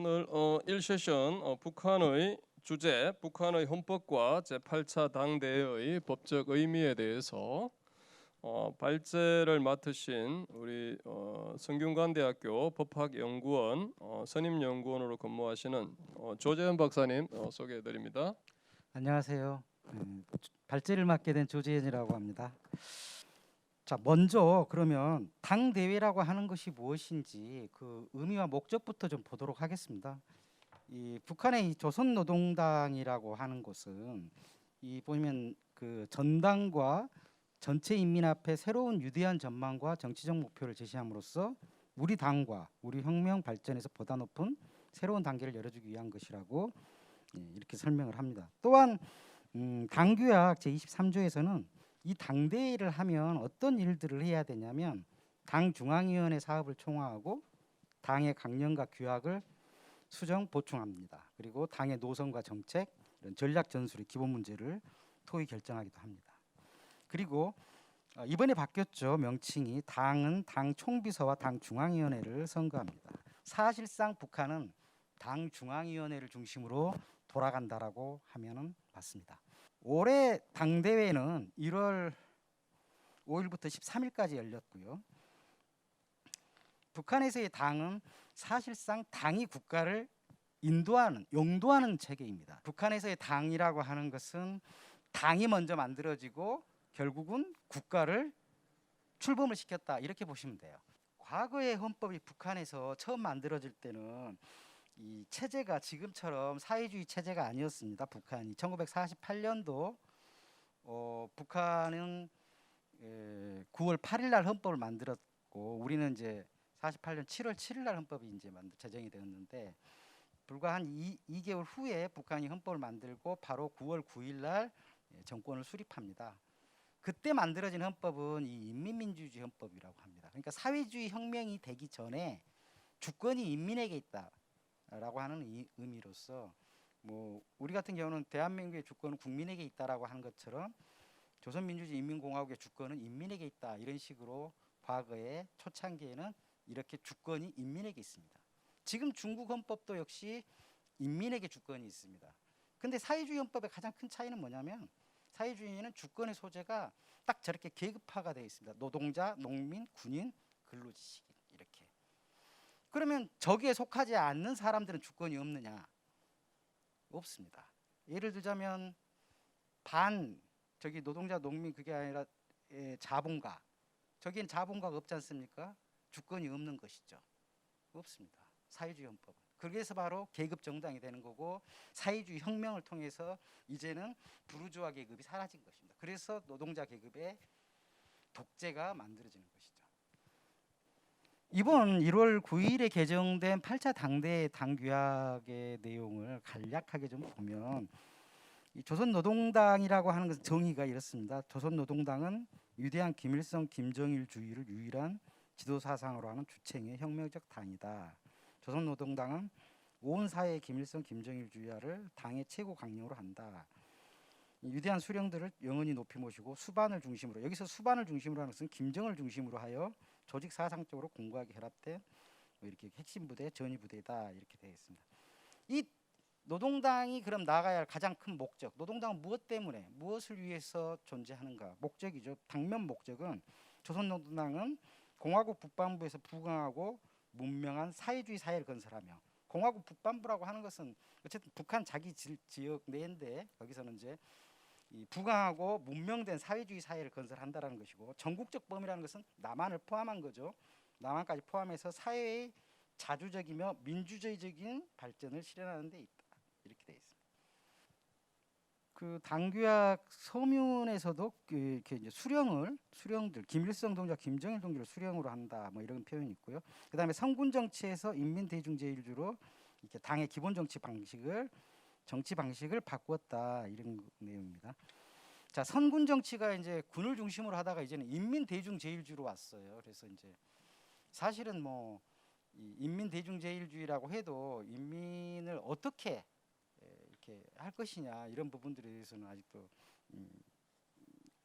오늘 1세션 북한의 주제, 북한의 헌법과 제8차 당대회의 법적 의미에 대해서 발제를 맡으신 우리 성균관대학교 법학연구원 선임연구원으로 근무하시는 조재현 박사님 소개해드립니다. 안녕하세요. 발제를 맡게 된 조재현이라고 합니다. 자, 먼저 그러면 당 대회라고 하는 것이 무엇인지 그 의미와 목적부터 좀 보도록 하겠습니다. 이 북한의 이 조선노동당이라고 하는 것은 이 보면 그 전당과 전체 인민 앞에 새로운 유대한 전망과 정치적 목표를 제시함으로써 우리 당과 우리 혁명 발전에서 보다 높은 새로운 단계를 열어주기 위한 것이라고 이렇게 설명을 합니다. 또한 당규약 제23조에서는 이 당대회를 하면 어떤 일들을 해야 되냐면 당 중앙위원회 사업을 총화하고 당의 강령과 규약을 수정 보충합니다. 그리고 당의 노선과 정책, 이런 전략 전술의 기본 문제를 토의 결정하기도 합니다. 그리고 이번에 바뀌었죠. 명칭이 당은 당 총비서와 당 중앙위원회를 선거합니다. 사실상 북한은 당 중앙위원회를 중심으로 돌아간다라고 하면은 맞습니다. 올해 당대회는 1월 5일부터 13일까지 열렸고요. 북한에서의 당은 사실상 당이 국가를 인도하는, 용도하는 체계입니다. 북한에서의 당이라고 하는 것은 당이 먼저 만들어지고 결국은 국가를 출범을 시켰다 이렇게 보시면 돼요. 과거의 헌법이 북한에서 처음 만들어질 때는 이 체제가 지금처럼 사회주의 체제가 아니었습니다. 북한이 1948년도 북한은 9월 8일 날 헌법을 만들었고 우리는 이제 48년 7월 7일 날 헌법이 이제 제정이 되었는데 불과 한 2개월 후에 북한이 헌법을 만들고 바로 9월 9일 날 정권을 수립합니다. 그때 만들어진 헌법은 이 인민민주주의 헌법이라고 합니다. 그러니까 사회주의 혁명이 되기 전에 주권이 인민에게 있다라고 하는 이 의미로서 뭐 우리 같은 경우는 대한민국의 주권은 국민에게 있다라고 하는 것처럼 조선민주주의 인민공화국의 주권은 인민에게 있다 이런 식으로 과거에 초창기에는 이렇게 주권이 인민에게 있습니다. 지금 중국 헌법도 역시 인민에게 주권이 있습니다. 근데 사회주의 헌법의 가장 큰 차이는 뭐냐면 사회주의는 주권의 소재가 딱 저렇게 계급화가 되어 있습니다. 노동자, 농민, 군인, 근로지식인 이렇게. 그러면 저기에 속하지 않는 사람들은 주권이 없느냐? 없습니다. 예를 들자면 저기 노동자, 농민 그게 아니라 자본가. 저기엔 자본가가 없지 않습니까? 주권이 없는 것이죠. 없습니다. 사회주의 헌법은. 그래서 바로 계급 정당이 되는 거고 사회주의 혁명을 통해서 이제는 부르주아 계급이 사라진 것입니다. 그래서 노동자 계급의 독재가 만들어지는 것이죠. 이번 1월 9일에 개정된 8차 당대 당규약의 내용을 간략하게 좀 보면 이 조선노동당이라고 하는 것은 정의가 이렇습니다. 조선노동당은 위대한 김일성, 김정일주의를 유일한 지도사상으로 하는 주체의 혁명적 당이다. 조선노동당은 온 사회의 김일성, 김정일주의를 당의 최고 강령으로 한다. 위대한 수령들을 영원히 높이 모시고 수반을 중심으로, 여기서 수반을 중심으로 하는 것은 김정을 중심으로 하여 조직 사상적으로 공고하게 결합된 이렇게 핵심 부대, 전위 부대다 이렇게 되어 있습니다. 이 노동당이 그럼 나가야 할 가장 큰 목적, 노동당은 무엇 때문에, 무엇을 위해서 존재하는가? 목적이죠. 당면 목적은 조선노동당은 공화국 북반부에서 부강하고 문명한 사회주의 사회를 건설하며, 공화국 북반부라고 하는 것은 어쨌든 북한 자기 지역 내인데 거기서는 이제 이 부강하고 문명된 사회주의 사회를 건설한다라는 것이고, 전국적 범위라는 것은 남한을 포함한 거죠. 남한까지 포함해서 사회의 자주적이며 민주주의적인 발전을 실현하는 데 있다. 이렇게 되어 있습니다. 그 당규약 서문에서도 이렇게 이제 수령들 김일성 동지와 김정일 동지를 수령으로 한다 뭐 이런 표현이 있고요. 그다음에 성군 정치에서 인민 대중 제일주로 이렇게 당의 기본 정치 방식을 바꾸었다 이런 내용입니다. 자, 선군 정치가 이제 군을 중심으로 하다가 이제는 인민 대중 제일주로 왔어요. 그래서 이제 사실은 뭐 이 인민 대중 제일주의라고 해도 인민을 어떻게 이렇게 할 것이냐 이런 부분들에 대해서는 아직도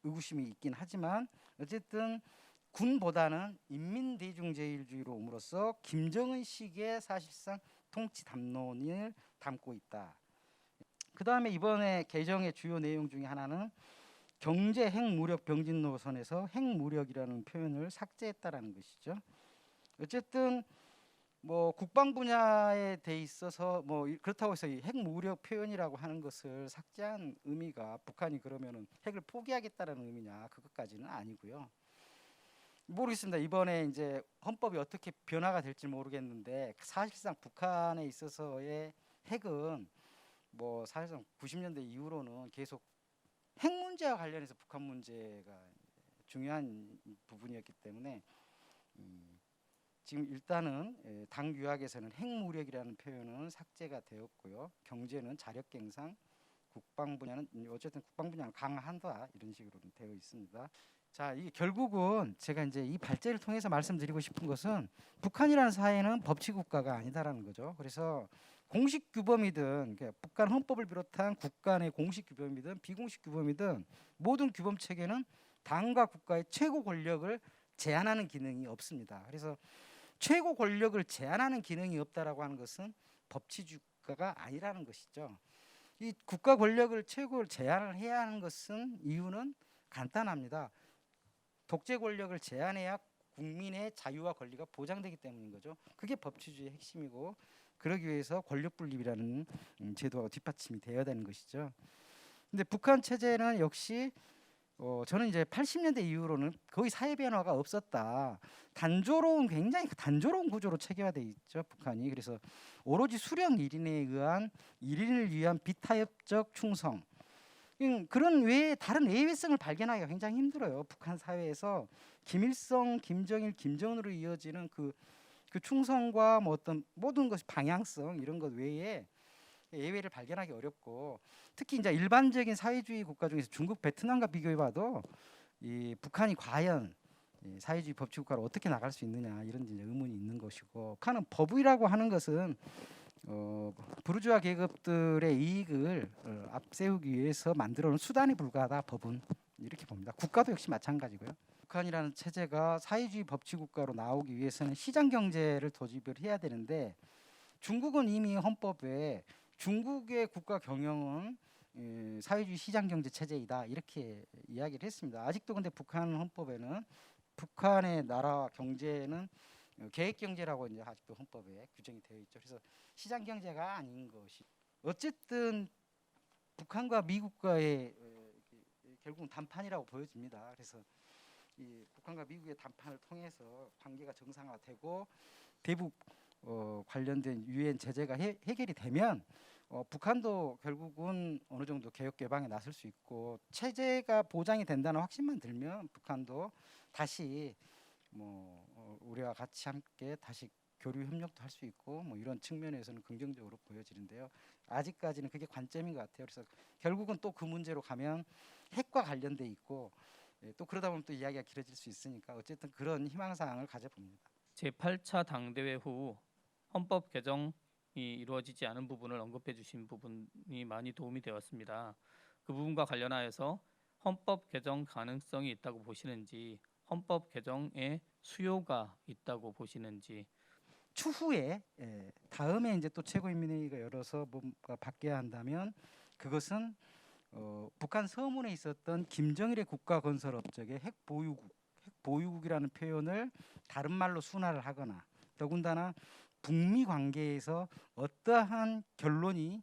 의구심이 있긴 하지만 어쨌든 군보다는 인민대중제일주의로 옴으로써 김정은식의 사실상 통치 담론을 담고 있다. 그 다음에 이번에 개정의 주요 내용 중에 하나는 경제 핵무력 병진 노선에서 핵무력이라는 표현을 삭제했다라는 것이죠. 어쨌든 뭐 국방 분야에 돼 있어서 뭐 그렇다고 해서 이 핵무력 표현이라고 하는 것을 삭제한 의미가 북한이 그러면은 핵을 포기하겠다라는 의미냐, 그것까지는 아니고요. 모르겠습니다. 이번에 이제 헌법이 어떻게 변화가 될지 모르겠는데 사실상 북한에 있어서의 핵은 뭐 사실상 90년대 이후로는 계속 핵 문제와 관련해서 북한 문제가 중요한 부분이었기 때문에 지금 일단은 당 유학에서는 핵무력이라는 표현은 삭제가 되었고요. 경제는 자력갱상, 국방 분야는 어쨌든 국방 분야는 강화한다, 이런 식으로 되어 있습니다. 자, 이게 결국은 제가 이제 이 발제를 통해서 말씀드리고 싶은 것은 북한이라는 사회는 법치 국가가 아니다라는 거죠. 그래서 공식 규범이든 그러니까 북한 헌법을 비롯한 국가 내 공식 규범이든 비공식 규범이든 모든 규범 체계는 당과 국가의 최고 권력을 제한하는 기능이 없습니다. 그래서 최고 권력을 제한하는 기능이 없다라고 하는 것은 법치주의 국가가 아니라는 것이죠. 이 국가 권력을 최고를 제한을 해야 하는 것은 이유는 간단합니다. 독재 권력을 제한해야 국민의 자유와 권리가 보장되기 때문인 거죠. 그게 법치주의의 핵심이고, 그러기 위해서 권력 분립이라는 제도가 뒷받침이 되어야 되는 것이죠. 근데 북한 체제는 역시 저는 이제 80년대 이후로는 거의 사회 변화가 없었다. 굉장히 단조로운 구조로 체계화돼 있죠, 북한이. 그래서 오로지 수령 1인에 의한 1인을 위한 비타협적 충성. 그런 외에 다른 예외성을 발견하기가 굉장히 힘들어요. 북한 사회에서 김일성, 김정일, 김정은으로 이어지는 그 충성과 뭐 어떤 모든 것이 방향성 이런 것 외에 예외를 발견하기 어렵고, 특히 이제 일반적인 사회주의 국가 중에서 중국, 베트남과 비교해봐도 이 북한이 과연 이 사회주의 법치 국가로 어떻게 나갈 수 있느냐, 이런 이제 의문이 있는 것이고, 북한은 법이라고 하는 것은 부르주아 계급들의 이익을 앞세우기 위해서 만들어놓은 수단에 불과하다. 법은 이렇게 봅니다. 국가도 역시 마찬가지고요. 북한이라는 체제가 사회주의 법치 국가로 나오기 위해서는 시장 경제를 도입을 해야 되는데, 중국은 이미 헌법에 중국의 국가 경영은 사회주의 시장 경제 체제이다, 이렇게 이야기를 했습니다. 아직도 근데 북한 헌법에는 북한의 나라 경제는 계획 경제라고 이제 아직도 헌법에 규정이 되어 있죠. 그래서 시장 경제가 아닌 것이, 어쨌든 북한과 미국과의 결국은 담판이라고 보여집니다. 그래서 이 북한과 미국의 담판을 통해서 관계가 정상화되고 대북 관련된 유엔 제재가 해결이 되면 북한도 결국은 어느 정도 개혁 개방에 나설 수 있고, 체제가 보장이 된다는 확신만 들면 북한도 다시 우리와 같이 함께 다시 교류 협력도 할 수 있고, 뭐 이런 측면에서는 긍정적으로 보여지는데요. 아직까지는 그게 관점인 것 같아요. 그래서 결국은 또 그 문제로 가면 핵과 관련돼 있고, 또 그러다 보면 또 이야기가 길어질 수 있으니까 어쨌든 그런 희망사항을 가져봅니다. 제8차 당대회 후 헌법 개정이 이루어지지 않은 부분을 언급해 주신 부분이 많이 도움이 되었습니다. 그 부분과 관련하여서 헌법 개정 가능성이 있다고 보시는지, 헌법 개정에 수요가 있다고 보시는지. 추후에 다음에 이제 또 최고인민회의가 열어서 뭔가 바뀌어야 한다면, 그것은 북한 서문에 있었던 김정일의 국가 건설 업적의 핵보유국이라는 표현을 다른 말로 순화를 하거나, 더군다나 북미 관계에서 어떠한 결론이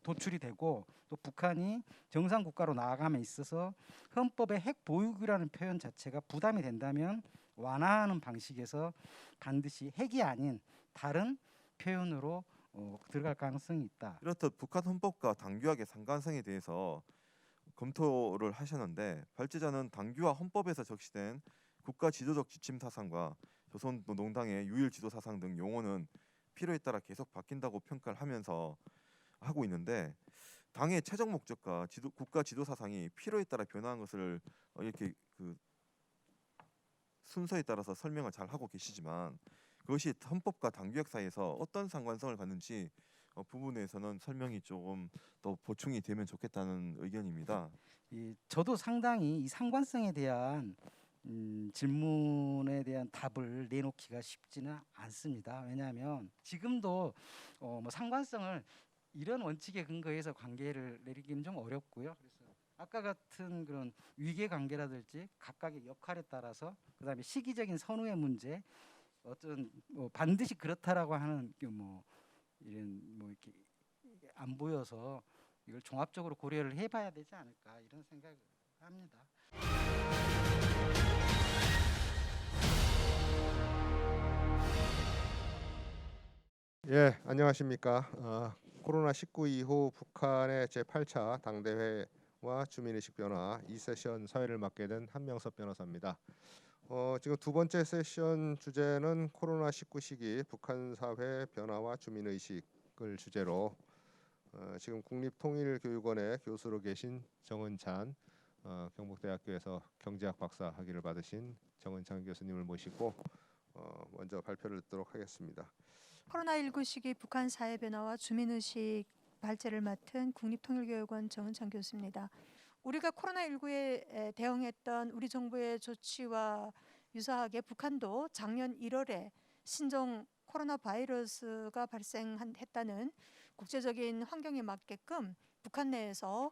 도출이 되고, 또 북한이 정상 국가로 나아감에 있어서 헌법의 핵보유국이라는 표현 자체가 부담이 된다면 완화하는 방식에서 반드시 핵이 아닌 다른 표현으로 들어갈 가능성이 있다. 이렇듯 북한 헌법과 당규학의 상관성에 대해서 검토를 하셨는데, 발제자는 당규와 헌법에서 적시된 국가 지도적 지침 사상과 조선노동당의 유일 지도 사상 등 용어는 필요에 따라 계속 바뀐다고 평가를 하면서 하고 있는데, 당의 최종 목적과 국가 지도 사상이 필요에 따라 변화한 것을 이렇게 그 순서에 따라서 설명을 잘 하고 계시지만, 그것이 헌법과 당규학 사이에서 어떤 상관성을 갖는지 부분에서는 설명이 조금 더 보충이 되면 좋겠다는 의견입니다. 저도 상당히 이 상관성에 대한 질문에 대한 답을 내놓기가 쉽지는 않습니다. 왜냐하면 지금도 뭐 상관성을 이런 원칙에 근거해서 관계를 내리기는 좀 어렵고요. 그래서 아까 같은 그런 위계 관계라든지 각각의 역할에 따라서 그다음에 시기적인 선후의 문제, 어떤 뭐 반드시 그렇다라고 하는 뭐 이런 뭐 이렇게 안 보여서 이걸 종합적으로 고려를 해봐야 되지 않을까 이런 생각을 합니다. 예, 안녕하십니까. 코로나19 이후 북한의 제8차 당대회와 주민의식 변화 이 세션 사회를 맡게 된 한명섭 변호사입니다. 지금 두 번째 세션 주제는 코로나19 시기 북한 사회 변화와 주민의식을 주제로 지금 국립통일교육원의 교수로 계신 정은찬 경북대학교에서 경제학 박사 학위를 받으신 정은찬 교수님을 모시고 먼저 발표를 듣도록 하겠습니다. 코로나19 시기 북한 사회 변화와 주민의식 발제를 맡은 국립통일교육원 정은찬 교수입니다. 우리가 코로나19에 대응했던 우리 정부의 조치와 유사하게 북한도 작년 1월에 신종 코로나 바이러스가 발생했다는 국제적인 환경에 맞게끔 북한 내에서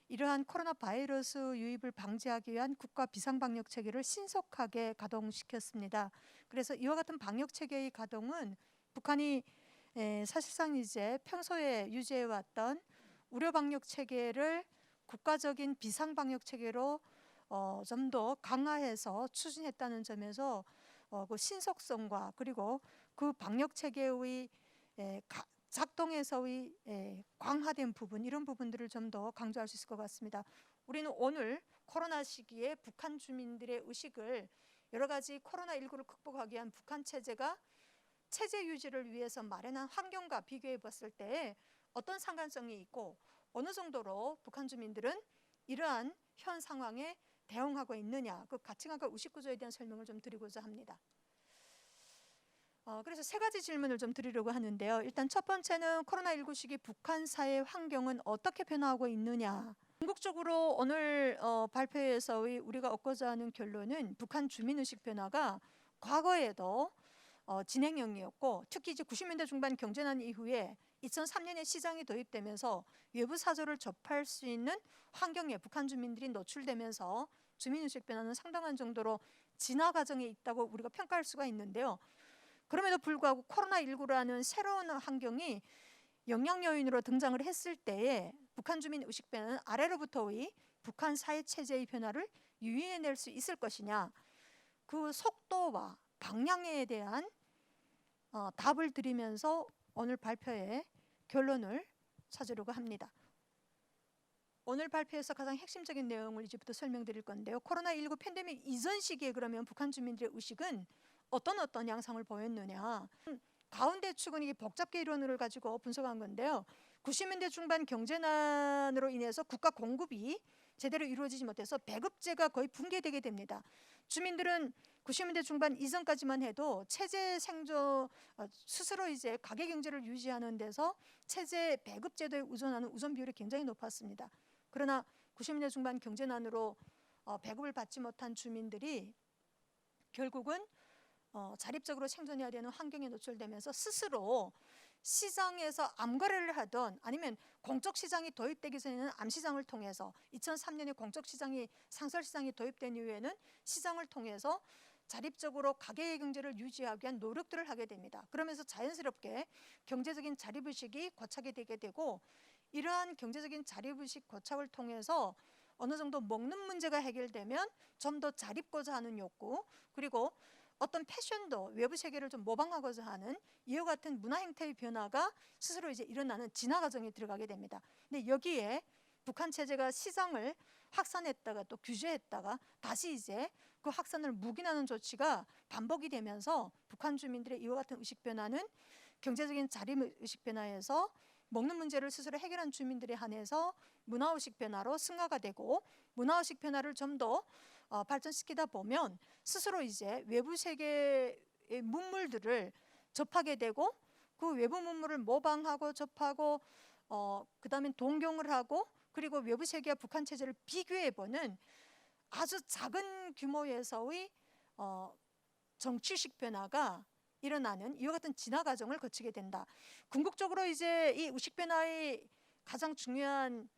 이러한 코로나 바이러스 유입을 방지하기 위한 국가 비상방역 체계를 신속하게 가동시켰습니다. 그래서 이와 같은 방역 체계의 가동은 북한이 사실상 이제 평소에 유지해왔던 우려 방역 체계를 국가적인 비상 방역 체계로 좀 더 강화해서 추진했다는 점에서 그 신속성과 그리고 그 방역 체계의 작동에서의 강화된 부분, 이런 부분들을 좀 더 강조할 수 있을 것 같습니다. 우리는 오늘 코로나 시기에 북한 주민들의 의식을 여러 가지 코로나19를 극복하기 위한 북한 체제가 체제 유지를 위해서 마련한 환경과 비교해 봤을 때 어떤 상관성이 있고 어느 정도로 북한 주민들은 이러한 현 상황에 대응하고 있느냐, 그 가치관과 의식 구조에 대한 설명을 좀 드리고자 합니다. 그래서 세 가지 질문을 좀 드리려고 하는데요. 일단 첫 번째는 코로나19 시기 북한 사회 환경은 어떻게 변화하고 있느냐. 궁극적으로 오늘 발표에서의 우리가 얻고자 하는 결론은 북한 주민의식 변화가 과거에도 진행형이었고, 특히 이제 90년대 중반 경제난 이후에 2003년에 시장이 도입되면서 외부 사조를 접할 수 있는 환경에 북한 주민들이 노출되면서 주민의식 변화는 상당한 정도로 진화 과정에 있다고 우리가 평가할 수가 있는데요. 그럼에도 불구하고 코로나19라는 새로운 환경이 영향 요인으로 등장을 했을 때에 북한 주민 의식 변화는 아래로부터의 북한 사회 체제의 변화를 유인해낼 수 있을 것이냐, 그 속도와 방향에 대한 답을 드리면서 오늘 발표의 결론을 찾으려고 합니다. 오늘 발표에서 가장 핵심적인 내용을 이제부터 설명드릴 건데요. 코로나19 팬데믹 이전 시기에 그러면 북한 주민들의 의식은 어떤 양상을 보였느냐. 가운데 축은 이 복잡계 이론을 가지고 분석한 건데요. 90년대 중반 경제난으로 인해서 국가 공급이 제대로 이루어지지 못해서 배급제가 거의 붕괴되게 됩니다. 주민들은 90년대 중반 이전까지만 해도 체제 생존 스스로 이제 가계 경제를 유지하는 데서 체제 배급 제도에 의존하는 우선 비율이 굉장히 높았습니다. 그러나 90년대 중반 경제난으로 배급을 받지 못한 주민들이 결국은 자립적으로 생존해야 되는 환경에 노출되면서 스스로 시장에서 암거래를 하던 아니면 공적시장이 도입되기 전에는 암시장을 통해서 2003년에 공적시장이 상설시장이 도입된 이후에는 시장을 통해서 자립적으로 가계의 경제를 유지하기 위한 노력들을 하게 됩니다. 그러면서 자연스럽게 경제적인 자립의식이 고착이 되게 되고, 이러한 경제적인 자립의식 고착을 통해서 어느 정도 먹는 문제가 해결되면 좀 더 자립고자 하는 욕구, 그리고 어떤 패션도 외부 세계를 좀 모방하고자 하는 이와 같은 문화 행태의 변화가 스스로 이제 일어나는 진화 과정에 들어가게 됩니다. 근데 여기에 북한 체제가 시장을 확산했다가 또 규제했다가 다시 이제 그 확산을 묵인하는 조치가 반복이 되면서 북한 주민들의 이와 같은 의식 변화는 경제적인 자립 의식 변화에서 먹는 문제를 스스로 해결한 주민들에 한해서 문화의식 변화로 승화가 되고, 문화의식 변화를 좀 더 발전시키다 보면 스스로 이제 외부 세계의 문물들을 접하게 되고, 그 외부 문물을 모방하고 접하고 그 다음에 동경을 하고, 그리고 외부 세계와 북한 체제를 비교해보는 아주 작은 규모에서의 정치식 변화가 일어나는 이와 같은 진화 과정을 거치게 된다. 궁극적으로 이제 이 의식 변화의 가장 중요한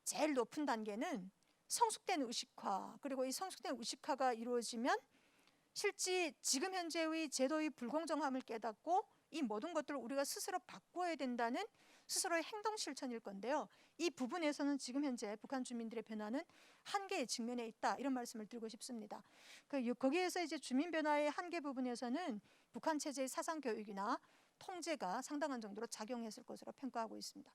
제일 높은 단계는 성숙된 의식화, 그리고 이 성숙된 의식화가 이루어지면 실제 지금 현재의 제도의 불공정함을 깨닫고 이 모든 것들을 우리가 스스로 바꿔야 된다는 스스로의 행동 실천일 건데요. 이 부분에서는 지금 현재 북한 주민들의 변화는 한계에 직면해 있다, 이런 말씀을 드리고 싶습니다. 거기에서 이제 주민 변화의 한계 부분에서는 북한 체제의 사상 교육이나 통제가 상당한 정도로 작용했을 것으로 평가하고 있습니다.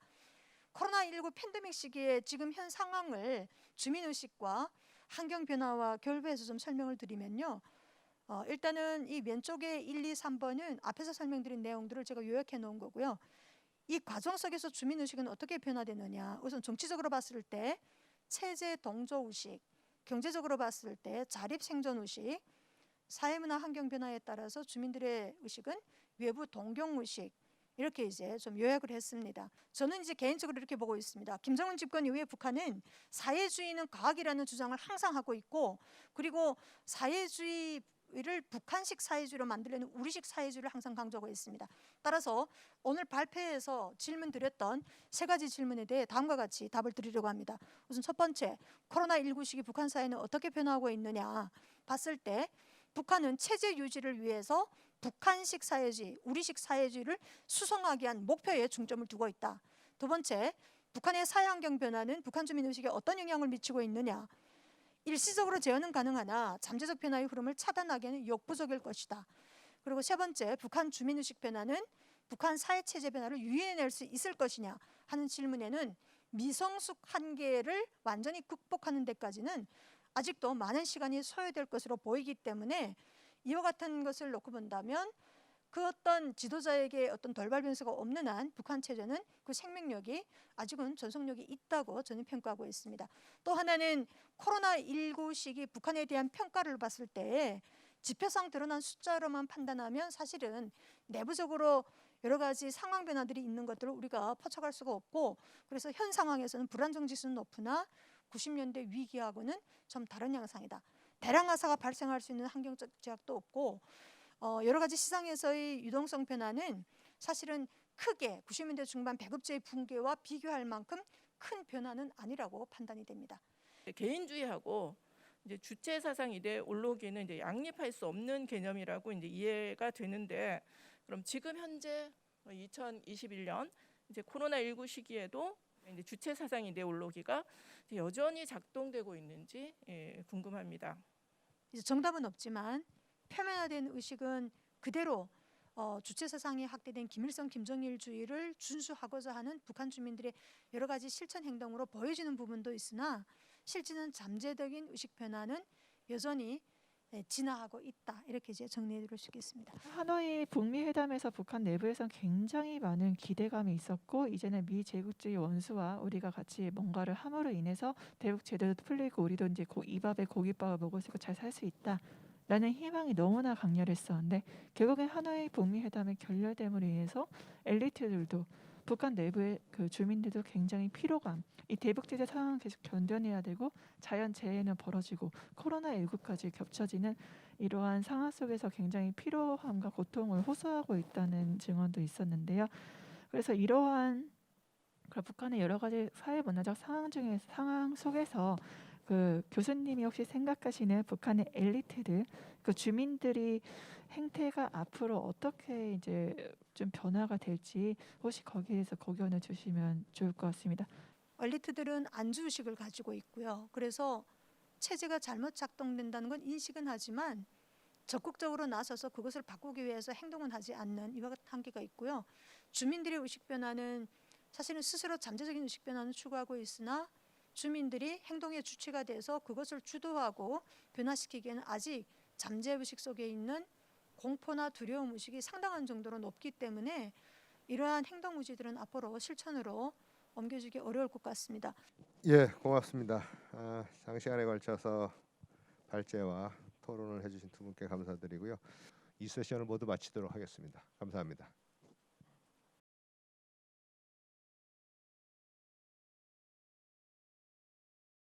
코로나19 팬데믹 시기에 지금 현 상황을 주민의식과 환경 변화와 결부해서 좀 설명을 드리면요. 일단은 이 왼쪽에 1, 2, 3번은 앞에서 설명드린 내용들을 제가 요약해 놓은 거고요. 이 과정 속에서 주민의식은 어떻게 변화되느냐. 우선 정치적으로 봤을 때 체제 동조의식, 경제적으로 봤을 때 자립생존의식, 사회문화 환경 변화에 따라서 주민들의 의식은 외부 동경의식, 이렇게 이제 좀 요약을 했습니다. 저는 이제 개인적으로 이렇게 보고 있습니다. 김정은 집권 이후에 북한은 사회주의는 과학이라는 주장을 항상 하고 있고, 그리고 사회주의를 북한식 사회주의로 만들려는 우리식 사회주의를 항상 강조하고 있습니다. 따라서 오늘 발표에서 질문 드렸던 세 가지 질문에 대해 다음과 같이 답을 드리려고 합니다. 우선 첫 번째, 코로나19 시기 북한 사회는 어떻게 변화하고 있느냐 봤을 때 북한은 체제 유지를 위해서 북한식 사회주의, 우리식 사회주의를 수성하기 위한 목표에 중점을 두고 있다. 두 번째, 북한의 사회환경 변화는 북한 주민 의식에 어떤 영향을 미치고 있느냐. 일시적으로 제어는 가능하나 잠재적 변화의 흐름을 차단하기에는 역부족일 것이다. 그리고 세 번째, 북한 주민 의식 변화는 북한 사회체제 변화를 유인해낼 수 있을 것이냐 하는 질문에는 미성숙 한계를 완전히 극복하는 데까지는 아직도 많은 시간이 소요될 것으로 보이기 때문에 이와 같은 것을 놓고 본다면 그 어떤 지도자에게 어떤 돌발 변수가 없는 한 북한 체제는 그 생명력이 아직은 전속력이 있다고 저는 평가하고 있습니다. 또 하나는 코로나19 시기 북한에 대한 평가를 봤을 때 지표상 드러난 숫자로만 판단하면 사실은 내부적으로 여러 가지 상황 변화들이 있는 것들을 우리가 포착할 수가 없고, 그래서 현 상황에서는 불안정 지수는 높으나 90년대 위기하고는 좀 다른 양상이다. 대량 하사가 발생할 수 있는 환경적 제약도 없고, 여러 가지 시장에서의 유동성 변화는 사실은 크게 90년대 중반 배급제의 붕괴와 비교할 만큼 큰 변화는 아니라고 판단이 됩니다. 개인주의하고 이제 주체 사상 이데올로기는 이제 양립할 수 없는 개념이라고 이제 이해가 되는데, 그럼 지금 현재 2021년 이제 코로나19 시기에도 이제 주체 사상 이데올로기가 여전히 작동되고 있는지 궁금합니다. 이제 정답은 없지만 표면화된 의식은 그대로 주체 사상이 확대된 김일성 김정일주의를 준수하고자 하는 북한 주민들의 여러 가지 실천 행동으로 보여지는 부분도 있으나 실제는 잠재적인 의식 변화는 여전히 진화하고 있다, 이렇게 이제 정리해 드릴 수 있겠습니다. 하노이 북미 회담에서 북한 내부에선 굉장히 많은 기대감이 있었고, 이제는 미 제국주의 원수와 우리가 같이 뭔가를 함으로 인해서 대북 제도도 풀리고 우리도 이제 이 밥에 고깃밥을 먹을 수 있고 잘 살 수 있다라는 희망이 너무나 강렬했었는데, 결국엔 하노이 북미 회담의 결렬됨으로 인해서 엘리트들도 북한 내부의 그 주민들도 굉장히 피로감, 이 대북제재 상황을 계속 견뎌내야 되고 자연재해는 벌어지고 코로나19까지 겹쳐지는 이러한 상황 속에서 굉장히 피로함과 고통을 호소하고 있다는 증언도 있었는데요. 그래서 이러한 북한의 여러 가지 사회 문화적 상황 속에서 그 교수님이 혹시 생각하시는 북한의 엘리트들, 그 주민들이 행태가 앞으로 어떻게 이제 좀 변화가 될지 혹시 거기에서 고견을 주시면 좋을 것 같습니다. 엘리트들은 안주의식을 가지고 있고요. 그래서 체제가 잘못 작동된다는 건 인식은 하지만 적극적으로 나서서 그것을 바꾸기 위해서 행동은 하지 않는 이와 같은 한계가 있고요. 주민들의 의식 변화는 사실은 스스로 잠재적인 의식 변화는 추구하고 있으나 주민들이 행동의 주체가 돼서 그것을 주도하고 변화시키기에는 아직 잠재의식 속에 있는 공포나 두려움 의식이 상당한 정도로 높기 때문에 이러한 행동 의지들은 앞으로 실천으로 옮겨지기 어려울 것 같습니다. 예, 고맙습니다. 장시간에 걸쳐서 발제와 토론을 해주신 두 분께 감사드리고요. 이 세션을 모두 마치도록 하겠습니다. 감사합니다.